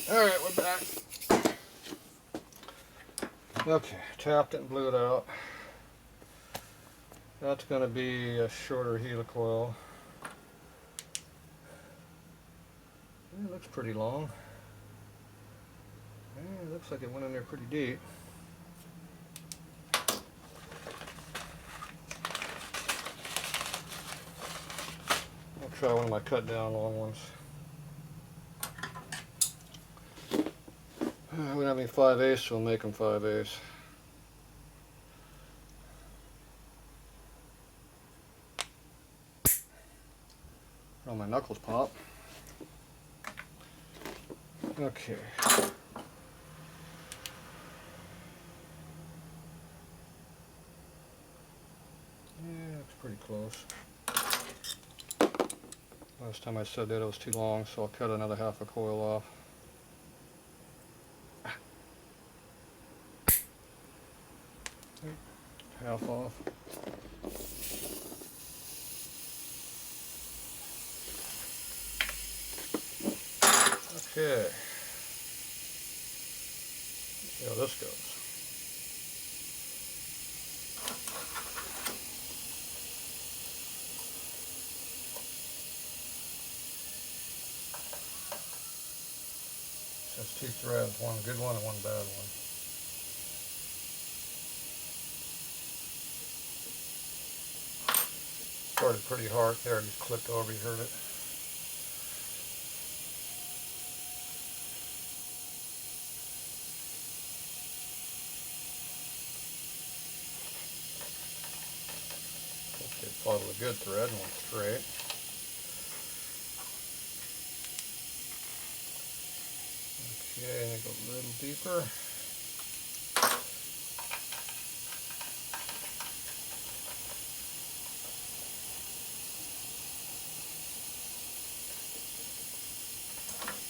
Alright, we're back. Okay, tapped it and blew it out. That's going to be a shorter helicoil. It looks pretty long. It looks like it went in there pretty deep. I'll try one of my cut down long ones. We don't have any 5/8, so we'll make them 5/8. Oh, my knuckles pop. Okay. Yeah, it's pretty close. Last time I said that it was too long, so I'll cut another half a coil off. Half off. Okay. See how this goes. That's 2 threads, one good one and one bad one. Started pretty hard there, just clipped over, you heard it. Okay, follow a good thread and one straight. Okay, and go a little deeper.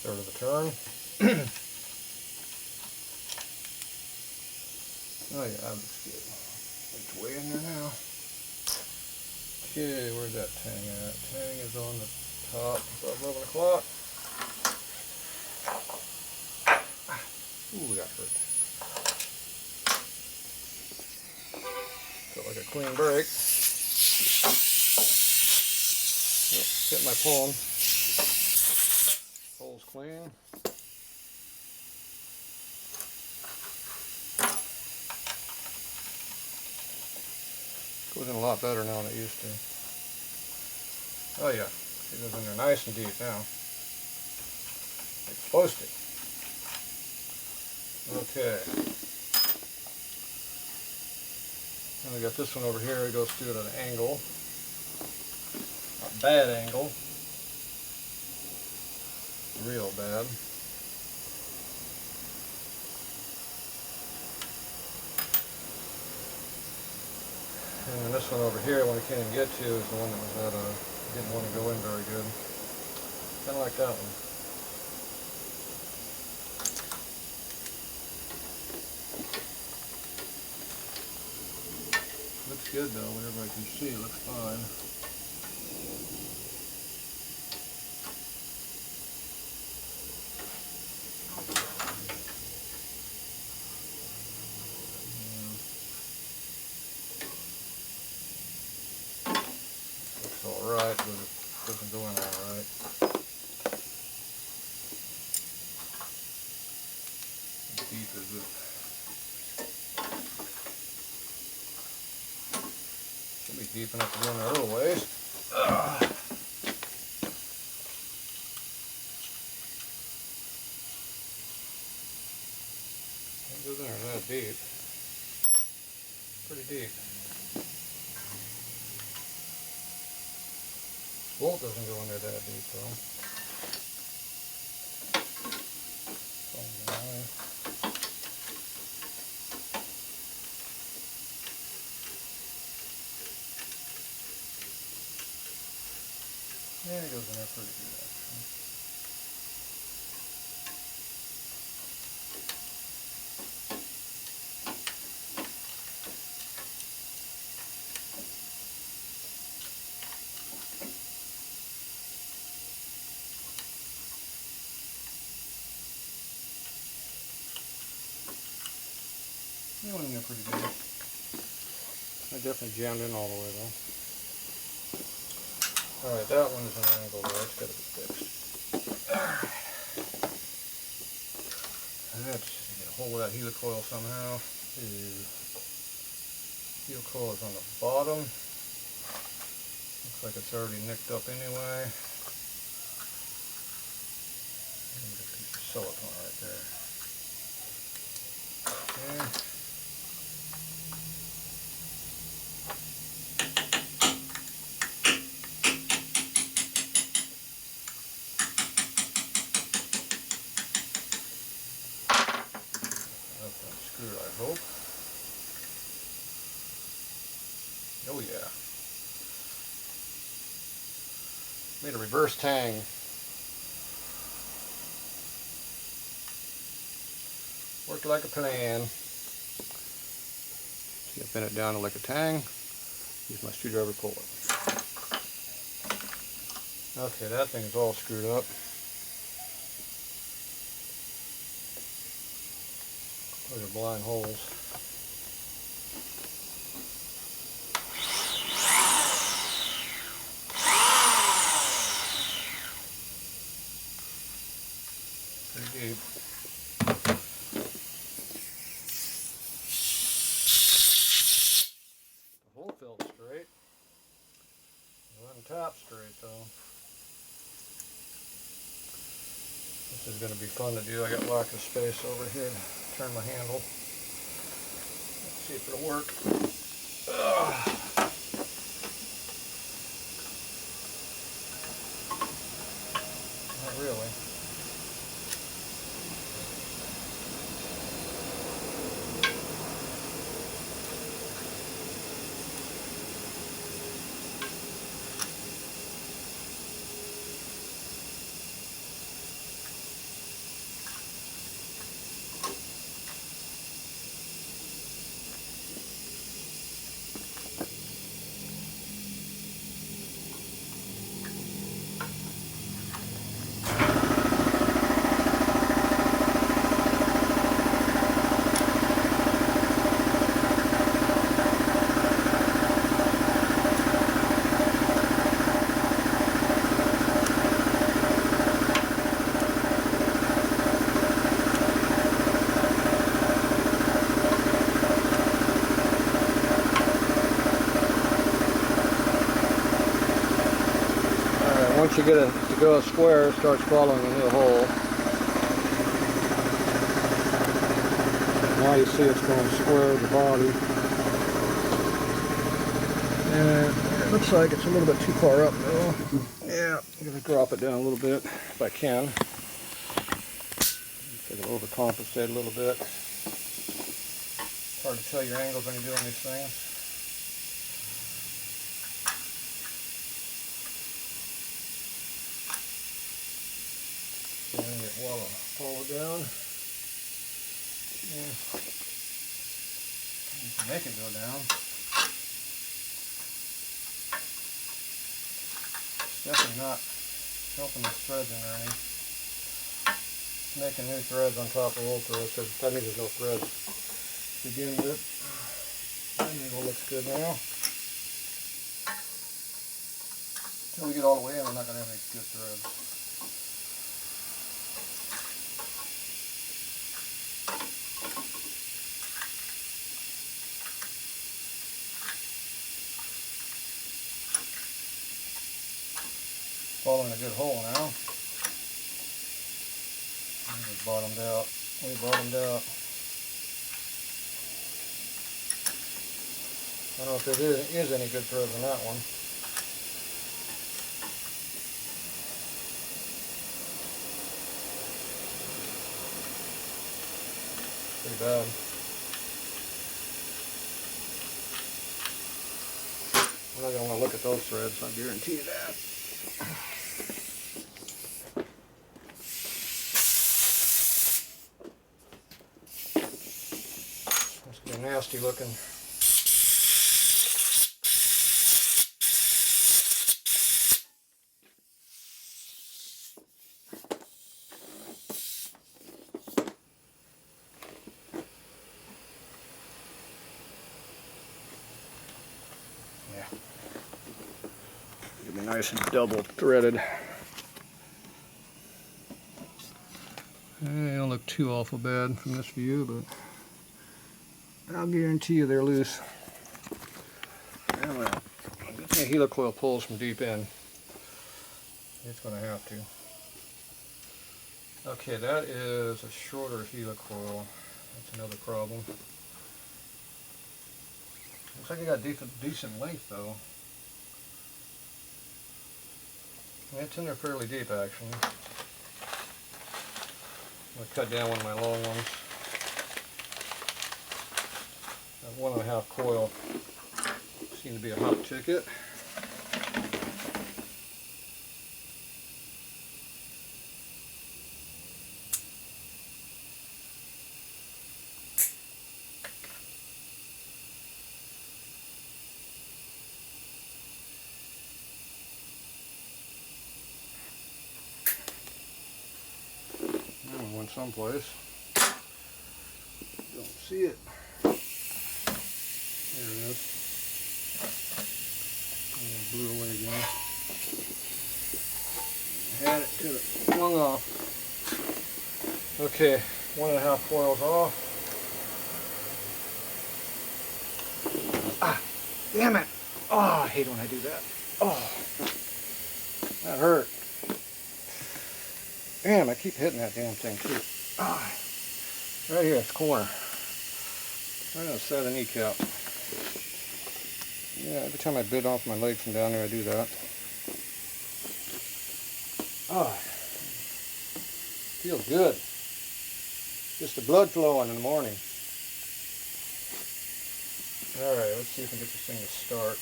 Third of the turn. Oh yeah, that looks good. It's way in there now. Okay, where's that tang at? Tang is on the top, about 11 o'clock. Ooh, we got hurt. Felt like a clean break. Yep, hit my palm. Hole's clean. Goes in a lot better now than it used to. Oh yeah, it goes in there nice and deep now. It's supposed to. Okay. And I got this one over here. It goes through at an angle. A bad angle. Real bad. And this one over here, one I can't even get to, is the one that was at didn't want to go in very good. Kind of like that one. Looks good though, whatever I can see, it looks fine. Looks alright, but it doesn't go in alright. How deep is it? Should be deep enough to go in there a little ways. It goes in there that deep. Pretty deep. Bolt doesn't go in there that deep though. Yeah, it goes in there pretty good actually. It went in there pretty good. I definitely jammed in all the way though. Alright, that one is an angle there. It's got to be fixed. Alright. Let's get a hold of that heel coil somehow. Heel coil is on the bottom. Looks like it's already nicked up anyway. And get a piece of silicone right there. Okay. Screw, I hope. Oh yeah. Made a reverse tang. Worked like a plan. See, I bent it down like a tang. Use my screwdriver to pull it. Okay, that thing's all screwed up. Those are blind holes. Pretty deep. The hole felt straight. It wasn't tapped straight though. This is going to be fun to do. I got lack of space over here to turn my handle. Let's see if it'll work. Ugh. Not really. Once you get it to go square, it starts following a new hole. Now you see it's going square with the body. And it looks like it's a little bit too far up though. Yeah, I'm going to drop it down a little bit if I can. It'll overcompensate a little bit. It's hard to tell your angles when you're doing these things. And get one pull it down. Yeah. You can make it go down. It's definitely not helping the threads in there any. It's making new threads on top of old threads, because that means there's no threads to begin with. That angle looks good now. Until we get all the way in, we're not going to have any good threads. Following a good hole now. We bottomed out. We bottomed out. I don't know if there is any good threads in that one. Pretty bad. We're not going to want to look at those threads, I guarantee you that. That's going to be nasty looking. nice and double threaded. They don't look too awful bad from this view, but I'll guarantee you they're loose. Well, good thing a helicoil pulls from deep in. It's going to have to. Okay, that is a shorter helicoil. That's another problem. Looks like it got decent length though. It's in there fairly deep actually. I'm going to cut down one of my long ones. That 1.5 coil seemed to be a hot ticket. Went someplace. Don't see it. There it is. And it blew away again. Had it till it flung off. Okay, 1.5 coils off. Ah, damn it! Oh, I hate when I do that. Oh, that hurt. Damn, I keep hitting that damn thing too. Ah, right here, it's corner. Right on the side of the kneecap. Yeah, every time I bit off my leg from down there, I do that. Ah, feels good. Just the blood flowing in the morning. Alright, let's see if we can get this thing to start.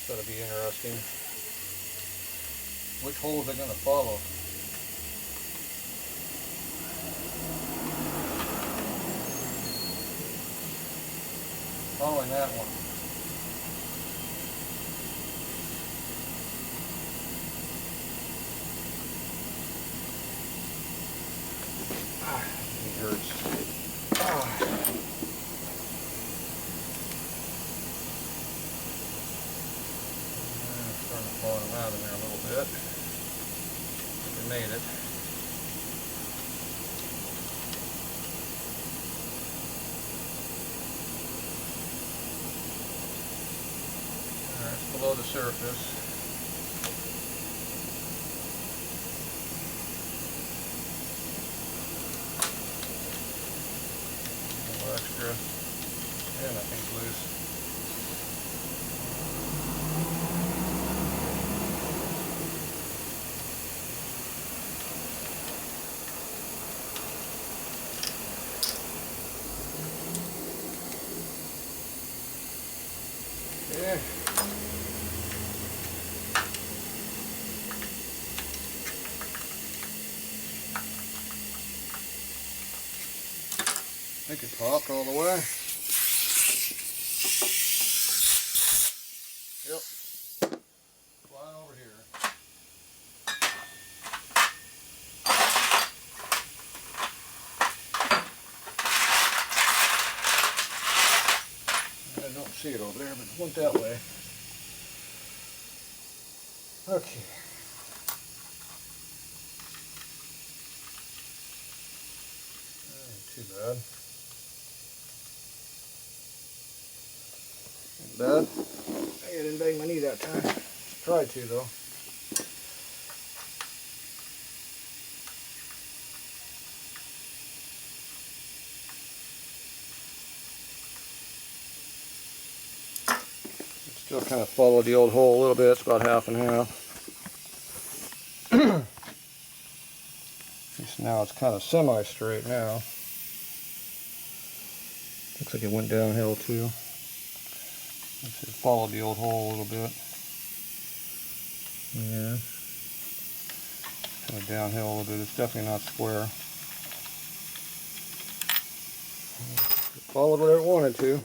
That'll be interesting. Which hole is it going to follow? Following that one. Ah, it hurts. Ah. Starting to bottom out in there a little bit. We made it. Alright, it's below the surface. A little extra. Yeah, nothing's loose. Yeah. I think it popped all the way. Yep. Fly over here. I don't see it over there, but it went that way. Okay. Too bad. Bad. I didn't bang my knee that time. Tried to though. Still kind of followed the old hole a little bit. It's about half and half. Now it's kind of semi-straight now. Looks like it went downhill too. It followed the old hole a little bit. Yeah. Kind of downhill a little bit. It's definitely not square. It followed where it wanted to.